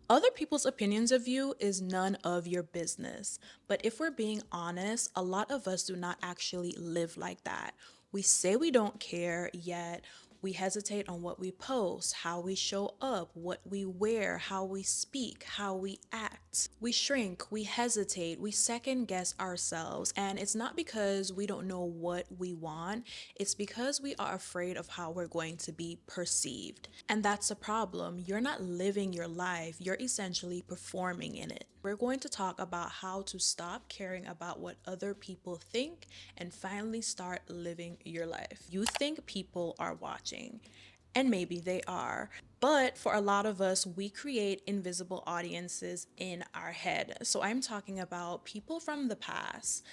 Other people's opinions of you is none of your business. But if we're being honest, a lot of us do not actually live like that. We say we don't care, yet we hesitate on what we post, how we show up, what we wear, how we speak, how we act. We shrink, we hesitate, we second guess ourselves. And it's not because we don't know what we want, it's because we are afraid of how we're going to be perceived. And that's a problem. You're not living your life, you're essentially performing in it. We're going to talk about how to stop caring about what other people think and finally start living your life. You think people are watching, and maybe they are. But for a lot of us, we create invisible audiences in our head. So I'm talking about people from the past,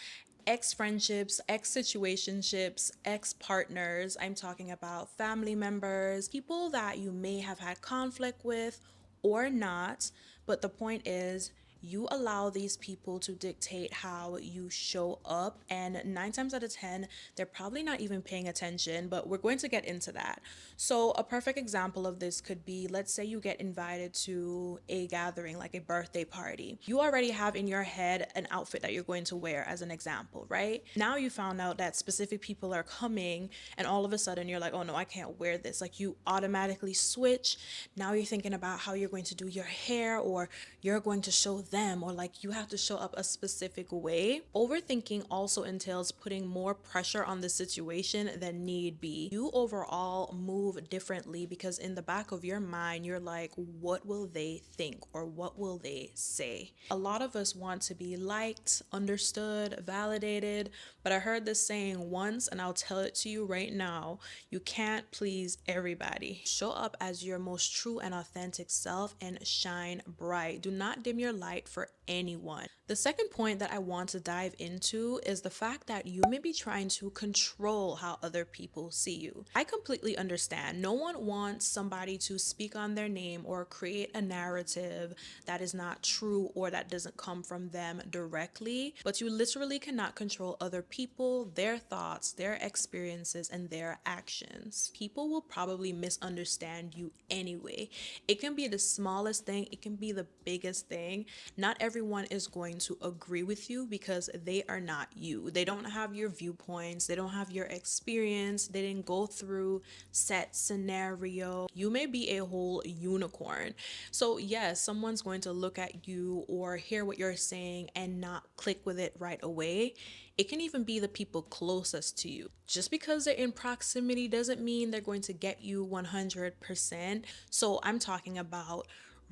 ex friendships, ex situationships, ex partners. I'm talking about family members, people that you may have had conflict with or not. But the point is, you allow these people to dictate how you show up, and 9 times out of 10 they're probably not even paying attention, but we're going to get into that. So a perfect example of this could be, let's say you get invited to a gathering like a birthday party. You already have in your head an outfit that you're going to wear, as an example, right? Now you found out that specific people are coming, and all of a sudden you're like, oh no, I can't wear this. Like, you automatically switch. Now you're thinking about how you're going to do your hair, or you're going to show them, or like you have to show up a specific way. Overthinking also entails putting more pressure on the situation than need be. You overall move differently because in the back of your mind, you're like, what will they think, or what will they say? A lot of us want to be liked, understood, validated, but I heard this saying once and I'll tell it to you right now: you can't please everybody. Show up as your most true and authentic self and shine bright. Do not dim your light for anyone. The second point that I want to dive into is the fact that you may be trying to control how other people see you. I completely understand. No one wants somebody to speak on their name or create a narrative that is not true or that doesn't come from them directly, but you literally cannot control other people, their thoughts, their experiences, and their actions. People will probably misunderstand you anyway. It can be the smallest thing, it can be the biggest thing. Not everyone is going to agree with you because they are not you. They don't have your viewpoints, they don't have your experience, they didn't go through set scenario. You may be a whole unicorn. So yes, someone's going to look at you or hear what you're saying and not click with it right away. It can even be the people closest to you. Just because they're in proximity doesn't mean they're going to get you 100%. So I'm talking about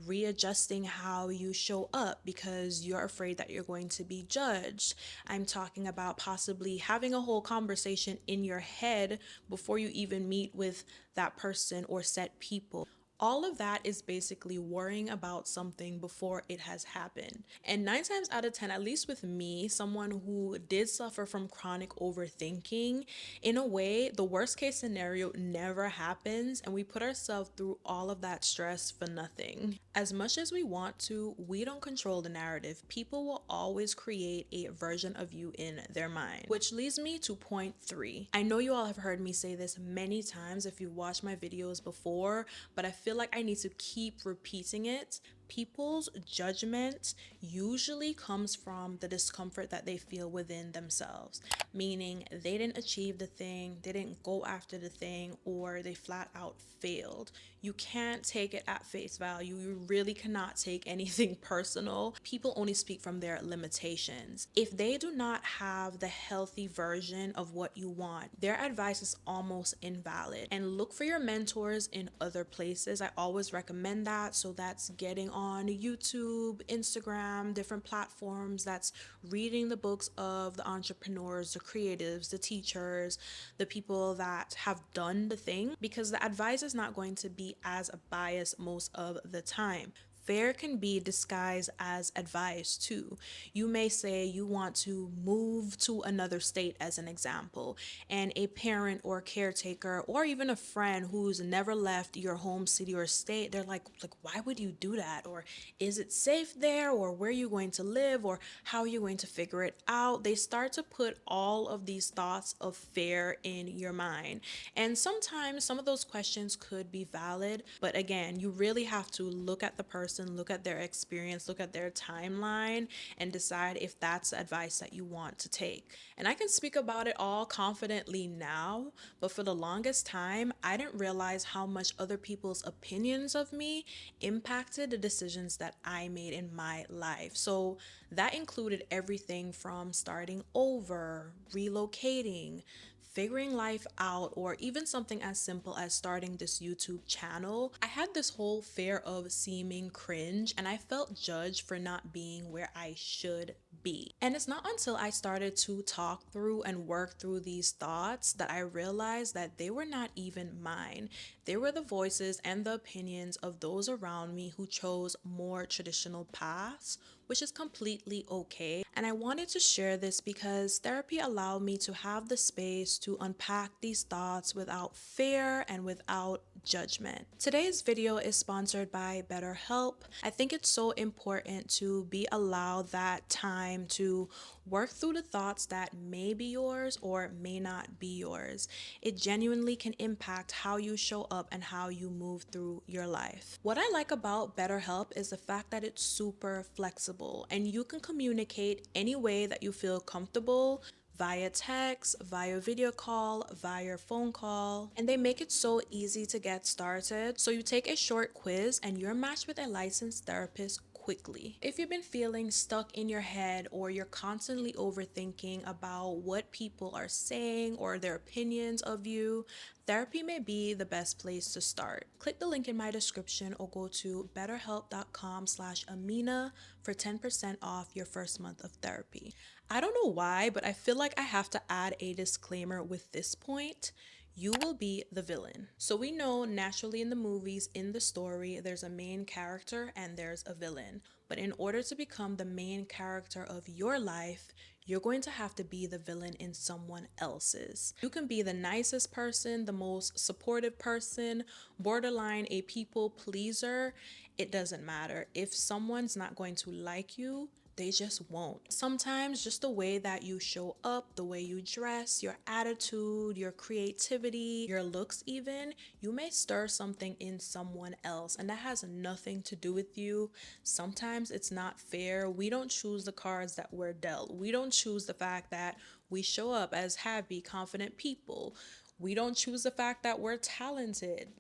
readjusting how you show up because you're afraid that you're going to be judged. I'm talking about possibly having a whole conversation in your head before you even meet with that person or set people. All of that is basically worrying about something before it has happened. And 9 times out of 10, at least with me, someone who did suffer from chronic overthinking, in a way, the worst case scenario never happens, and we put ourselves through all of that stress for nothing. As much as we want to, we don't control the narrative. People will always create a version of you in their mind. Which leads me to point 3. I know you all have heard me say this many times if you watched my videos before, but I feel like I need to keep repeating it. People's judgment usually comes from the discomfort that they feel within themselves, meaning they didn't achieve the thing, they didn't go after the thing, or they flat out failed. You can't take it at face value. You really cannot take anything personal. People only speak from their limitations. If they do not have the healthy version of what you want, their advice is almost invalid. And look for your mentors in other places. I always recommend that. So that's getting on YouTube, Instagram, different platforms. That's reading the books of the entrepreneurs, the creatives, the teachers, the people that have done the thing, because the advice is not going to be as biased most of the time. Fair can be disguised as advice too. You may say you want to move to another state, as an example, and a parent or caretaker or even a friend who's never left your home city or state, they're like, why would you do that? Or is it safe there? Or where are you going to live? Or how are you going to figure it out? They start to put all of these thoughts of fear in your mind. And sometimes some of those questions could be valid, but again, you really have to look at the person person, look at their experience, look at their timeline, and decide if that's the advice that you want to take. And I can speak about it all confidently now, but for the longest time, I didn't realize how much other people's opinions of me impacted the decisions that I made in my life. So that included everything from starting over, relocating, figuring life out, or even something as simple as starting this YouTube channel. I had this whole fear of seeming cringe, and I felt judged for not being where I should be. And it's not until I started to talk through and work through these thoughts that I realized that they were not even mine. They were the voices and the opinions of those around me who chose more traditional paths, which is completely okay. And I wanted to share this because therapy allowed me to have the space to unpack these thoughts without fear and without judgment. Today's video is sponsored by BetterHelp. I think it's so important to be allowed that time to work through the thoughts that may be yours or may not be yours. It genuinely can impact how you show up and how you move through your life. What I like about BetterHelp is the fact that it's super flexible and you can communicate any way that you feel comfortable, via text, via video call, via phone call, and they make it so easy to get started. So you take a short quiz and you're matched with a licensed therapist quickly. If you've been feeling stuck in your head or you're constantly overthinking about what people are saying or their opinions of you, therapy may be the best place to start. Click the link in my description or go to betterhelp.com/Amina for 10% off your first month of therapy. I don't know why, but I feel like I have to add a disclaimer with this point. You will be the villain. So we know naturally in the movies, in the story, there's a main character and there's a villain. But in order to become the main character of your life, you're going to have to be the villain in someone else's. You can be the nicest person, the most supportive person, borderline a people pleaser. It doesn't matter. If someone's not going to like you, they just won't. Sometimes just the way that you show up, the way you dress, your attitude, your creativity, your looks even, you may stir something in someone else and that has nothing to do with you. Sometimes it's not fair. We don't choose the cards that we're dealt. We don't choose the fact that we show up as happy, confident people. We don't choose the fact that we're talented.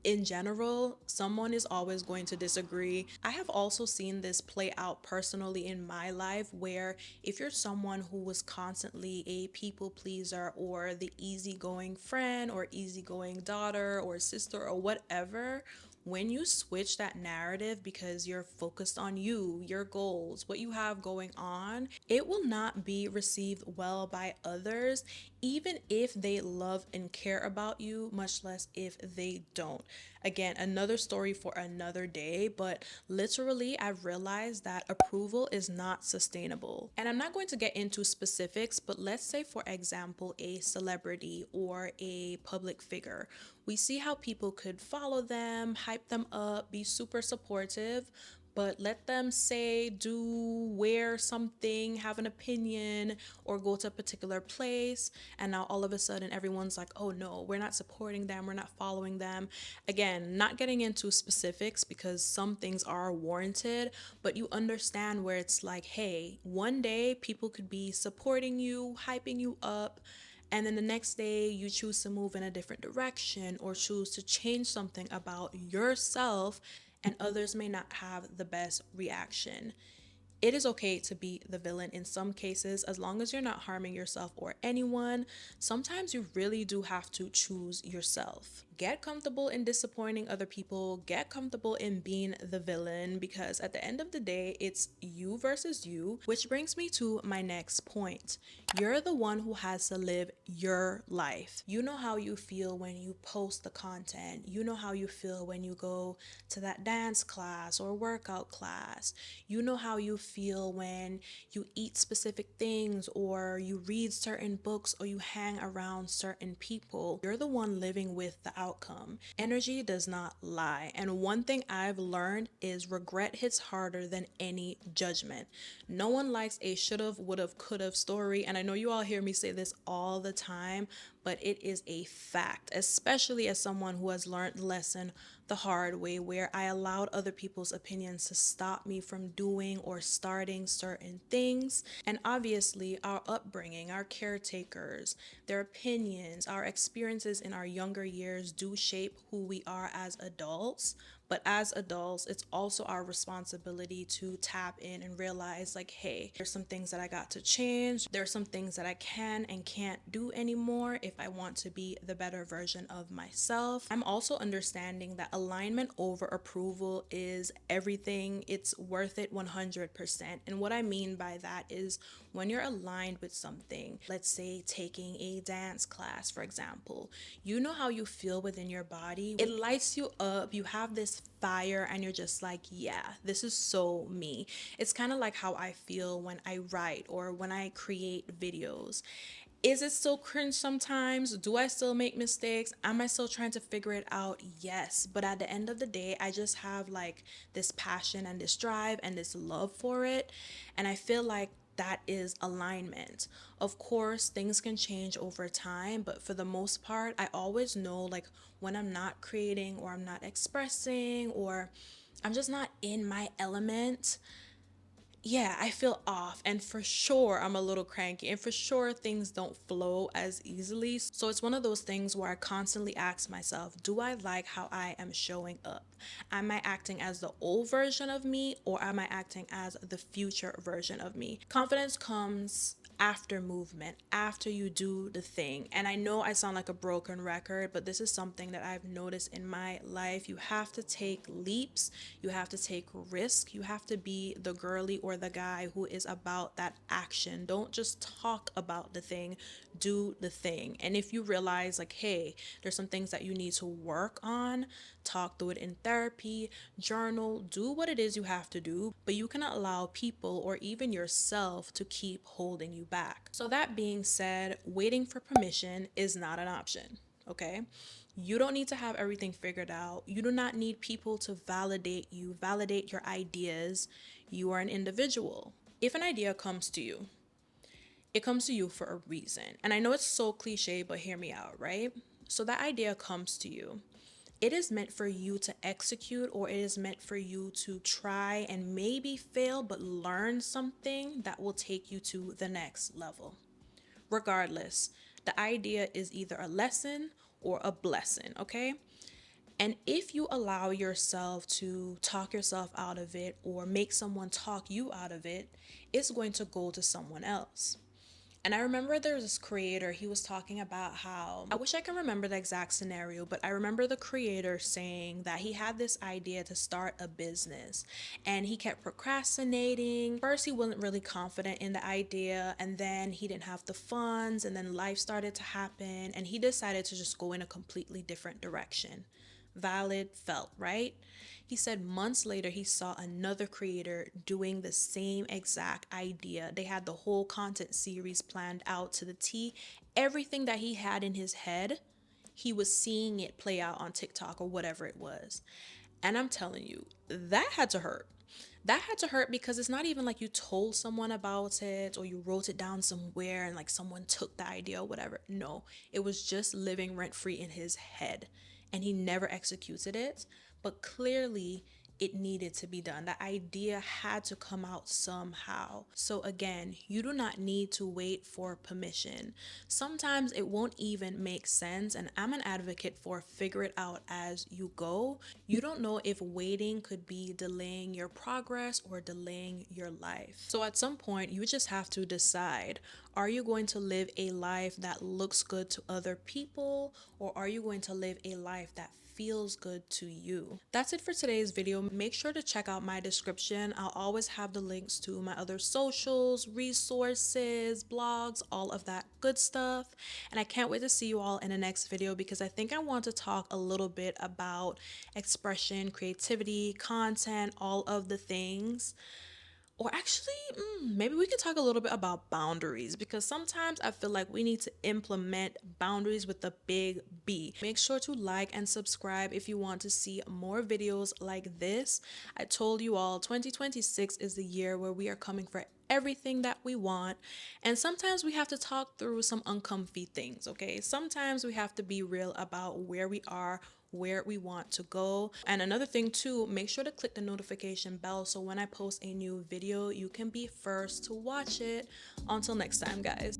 In general, someone is always going to disagree. I have also seen this play out personally in my life where if you're someone who was constantly a people pleaser or the easygoing friend or easygoing daughter or sister or whatever, when you switch that narrative because you're focused on you, your goals, what you have going on, it will not be received well by others, even if they love and care about you, much less if they don't. Again, another story for another day, but literally, I've realized that approval is not sustainable. And I'm not going to get into specifics, but let's say, for example, a celebrity or a public figure. We see how people could follow them, hype them up, be super supportive, but let them say, do, wear something, have an opinion, or go to a particular place, and now all of a sudden everyone's like, oh no, we're not supporting them, we're not following them. Again, not getting into specifics because some things are warranted, but you understand where it's like, hey, one day people could be supporting you, hyping you up, and then the next day you choose to move in a different direction or choose to change something about yourself, and others may not have the best reaction. It is okay to be the villain in some cases as long as you're not harming yourself or anyone. Sometimes you really do have to choose yourself. Get comfortable in disappointing other people, get comfortable in being the villain, because at the end of the day, it's you versus you, which brings me to my next point. You're the one who has to live your life. You know how you feel when you post the content. You know how you feel when you go to that dance class or workout class. You know how you feel when you eat specific things or you read certain books or you hang around certain people. You're the one living with the outcome. Energy does not lie. And one thing I've learned is regret hits harder than any judgment. No one likes a should've, would've, could've story. And I know you all hear me say this all the time, but it is a fact, especially as someone who has learned the lesson the hard way, where I allowed other people's opinions to stop me from doing or starting certain things. And obviously, our upbringing, our caretakers, their opinions, our experiences in our younger years do shape who we are as adults. But as adults, it's also our responsibility to tap in and realize, like, hey, there's some things that I got to change. There's some things that I can and can't do anymore if I want to be the better version of myself. I'm also understanding that alignment over approval is everything. It's worth it 100%. And what I mean by that is when you're aligned with something, let's say taking a dance class, for example, you know how you feel within your body. It lights you up. You have this fire, and you're just like, yeah, this is so me. It's kind of like how I feel when I write or when I create videos. Is it still cringe sometimes? Do I still make mistakes? Am I still trying to figure it out? Yes. But at the end of the day, I just have like this passion and this drive and this love for it. And I feel like that is alignment. Of course, things can change over time, but for the most part, I always know like when I'm not creating or I'm not expressing or I'm just not in my element, yeah, I feel off. And for sure, I'm a little cranky. And for sure, things don't flow as easily. So it's one of those things where I constantly ask myself, do I like how I am showing up? Am I acting as the old version of me, or am I acting as the future version of me? Confidence comes after movement, after you do the thing. And I know I sound like a broken record, but this is something that I've noticed in my life. You have to take leaps, you have to take risk, you have to be the girly or the guy who is about that action. Don't just talk about the thing, do the thing. And if you realize, like, hey, there's some things that you need to work on, talk through it in therapy, journal, do what it is you have to do, but you cannot allow people or even yourself to keep holding you back. So, that being said, waiting for permission is not an option, okay? You don't need to have everything figured out. You do not need people to validate you, validate your ideas. You are an individual. If an idea comes to you, it comes to you for a reason. And I know it's so cliche, but hear me out, right? So that idea comes to you. It is meant for you to execute, or it is meant for you to try and maybe fail, but learn something that will take you to the next level. Regardless, the idea is either a lesson or a blessing, okay? And if you allow yourself to talk yourself out of it or make someone talk you out of it, it's going to go to someone else. And I remember there was this creator, he was talking about how, I wish I can remember the exact scenario, but I remember the creator saying that he had this idea to start a business and he kept procrastinating. First, he wasn't really confident in the idea, and then he didn't have the funds, and then life started to happen, and he decided to just go in a completely different direction. Valid, felt, right? He said months later he saw another creator doing the same exact idea. They had the whole content series planned out to the T. Everything that he had in his head, he was seeing it play out on TikTok or whatever it was. And I'm telling you, that had to hurt. That had to hurt because it's not even like you told someone about it or you wrote it down somewhere and like someone took the idea or whatever. No, it was just living rent free in his head and he never executed it. But clearly, it needed to be done. The idea had to come out somehow. So, again, you do not need to wait for permission. Sometimes it won't even make sense, and I'm an advocate for figure it out as you go. You don't know if waiting could be delaying your progress or delaying your life. So, at some point, you just have to decide, are you going to live a life that looks good to other people, or are you going to live a life that feels good to you? That's it for today's video. Make sure to check out my description. I'll always have the links to my other socials, resources, blogs, all of that good stuff. And I can't wait to see you all in the next video because I think I want to talk a little bit about expression, creativity, content, all of the things. Or actually, maybe we could talk a little bit about boundaries because sometimes I feel like we need to implement boundaries with the big B. Make sure to like and subscribe if you want to see more videos like this. I told you all 2026 is the year where we are coming for everything that we want. And sometimes we have to talk through some uncomfy things, okay? Sometimes we have to be real about where we are, where we want to go. And another thing too, make sure to click the notification bell so when I post a new video, you can be first to watch it. Until next time, guys.